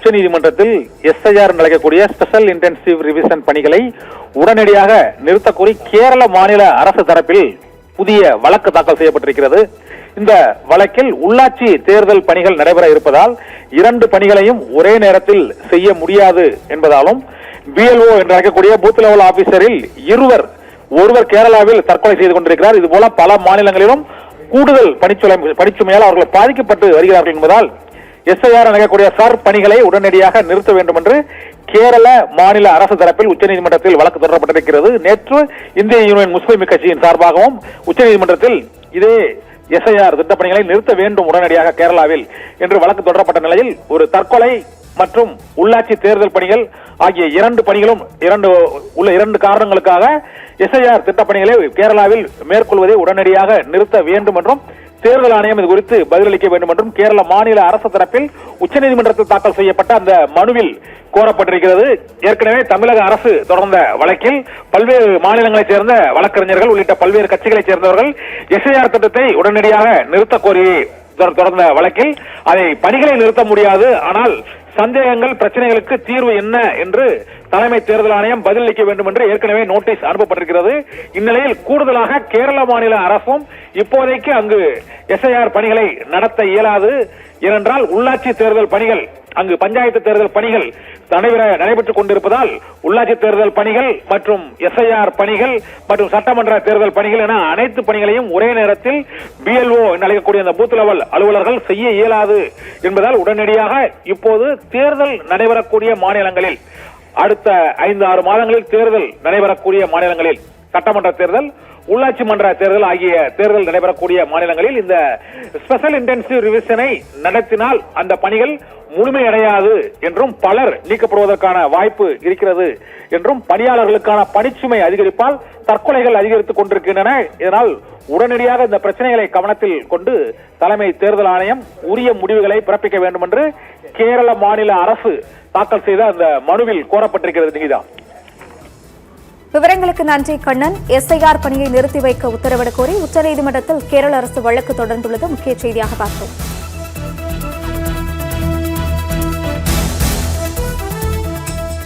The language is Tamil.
உச்சநீதிமன்றத்தில் எஸ்ஐஆர் அழைக்கக்கூடிய ஸ்பெஷல் இன்டென்சிவ் ரிவிஷன் பணிகளை உடனடியாக நிறுத்தக்கோரி கேரள மாநில அரசு தரப்பில் புதிய வழக்கு தாக்கல் செய்யப்பட்டிருக்கிறது. இந்த வழக்கில் உள்ளாட்சி தேர்தல் பணிகள் நடைபெற இருப்பதால் 2 பணிகளையும் ஒரே நேரத்தில் செய்ய முடியாது என்பதாலும் BLO என்று அழைக்கக்கூடிய பூத் லெவல் ஆபீசரில் ஒருவர் கேரளாவில் தற்கொலை செய்து கொண்டிருக்கிறார். இதுபோல பல மாநிலங்களிலும் கூடுதல் பணிச்சுமையால் அவர்கள் பாதிக்கப்பட்டு வருகிறார்கள் என்பதால் எஸ்ஐஆர் அழைக்கக்கூடிய சார் பணிகளை உடனடியாக நிறுத்த வேண்டும் என்று கேரள மாநில அரசு தரப்பில் உச்சநீதிமன்றத்தில் வழக்கு தொடரப்பட்டிருக்கிறது. நேற்று இந்திய யூனியன் முஸ்லிம் கட்சியின் சார்பாகவும் உச்சநீதிமன்றத்தில் இதே எஸ்ஐஆர் திட்டப்பணிகளை நிறுத்த வேண்டும் உடனடியாக கேரளாவில் என்று வழக்கு தொடரப்பட்ட நிலையில் ஒரு தற்கொலை மற்றும் உள்ளாட்சி தேர்தல் பணிகள் ஆகிய 2 பணிகளும் 2 காரணங்களுக்காக எஸ்ஐஆர் திட்டப்பணிகளை கேரளாவில் மேற்கொள்வதை உடனடியாக நிறுத்த வேண்டும் என்றும் தேர்தல் ஆணையம் இது குறித்து பதிலளிக்க வேண்டும் என்றும் கேரள மாநில அரசு தரப்பில் உச்சநீதிமன்றத்தில் தாக்கல் செய்யப்பட்ட அந்த மனுவில் கோரப்பட்டிருக்கிறது. ஏற்கனவே தமிழக அரசு தொடர்ந்த வழக்கில் பல்வேறு மாநிலங்களைச் சேர்ந்த வழக்கறிஞர்கள் உள்ளிட்ட பல்வேறு கட்சிகளைச் சேர்ந்தவர்கள் எஸ்ஐஆர் திட்டத்தை உடனடியாக நிறுத்த கோரி தொடர்ந்த வழக்கில் அதை பணிகளை நிறுத்த முடியாது, ஆனால் சந்தேகங்கள் பிரச்சனைகளுக்கு தீர்வு என்ன என்று தலைமை தேர்தல் ஆணையம் பதிலளிக்க வேண்டும் என்று ஏற்கனவே நோட்டீஸ் அனுப்பப்பட்டிருக்கிறது. இந்நிலையில் கூடுதலாக கேரள மாநில அரசும் இப்போதைக்கு அங்கு எஸ்ஐஆர் பணிகளை நடத்த இயலாது. ஏனென்றால் உள்ளாட்சி தேர்தல் பணிகள் அங்கு பஞ்சாயத்து தேர்தல் பணிகள் நடைபெற்றுக் கொண்டிருப்பதால் உள்ளாட்சி தேர்தல் பணிகள் மற்றும் எஸ்ஐஆர் பணிகள் மற்றும் சட்டமன்ற தேர்தல் பணிகள் என அனைத்து பணிகளையும் ஒரே நேரத்தில் BLO என்று அழைக்கக்கூடிய அந்த பூத் லெவல் அலுவலர்கள் செய்ய இயலாது என்பதால் உடனடியாக இப்போது தேர்தல் நடைபெறக்கூடிய மாநிலங்களில் அடுத்த 5-6 மாதங்களில் தேர்தல் நடைபெறக்கூடிய மாநிலங்களில் சட்டமன்ற தேர்தல் உள்ளாட்சி மன்ற தேர்தல் ஆகிய தேர்தல் நடைபெறக்கூடிய மாநிலங்களில் இந்த ஸ்பெஷல் இன்டென்சிவ் ரிவிஷனை நடத்தினால் அந்த பணிகள் முழுமையடையாது என்றும் பலர் நீக்கப்படுவதற்கான வாய்ப்பு இருக்கிறது என்றும் பணியாளர்களுக்கான பணிச்சுமை அதிகரிப்பால் தற்கொலைகள் அதிகரித்துக் கொண்டிருக்கின்றன. இதனால் உடனடியாக இந்த பிரச்சனைகளை கவனத்தில் கொண்டு தலைமை தேர்தல் ஆணையம் உரிய முடிவுகளை பிறப்பிக்க வேண்டும் என்று கேரள மாநில அரசு தாக்கல் செய்த அந்த மனுவில் கோரப்பட்டிருக்கிறது. நிகிதா, விவரங்களுக்கு நன்றி கண்ணன். எஸ்ஐஆர் பணியை நிறுத்தி வைக்க உத்தரவிடக் கோரி உச்சநீதிமன்றத்தில் கேரள அரசு வழக்கு தொடர்ந்துள்ளது முக்கிய செய்தியாக பார்த்தோம்.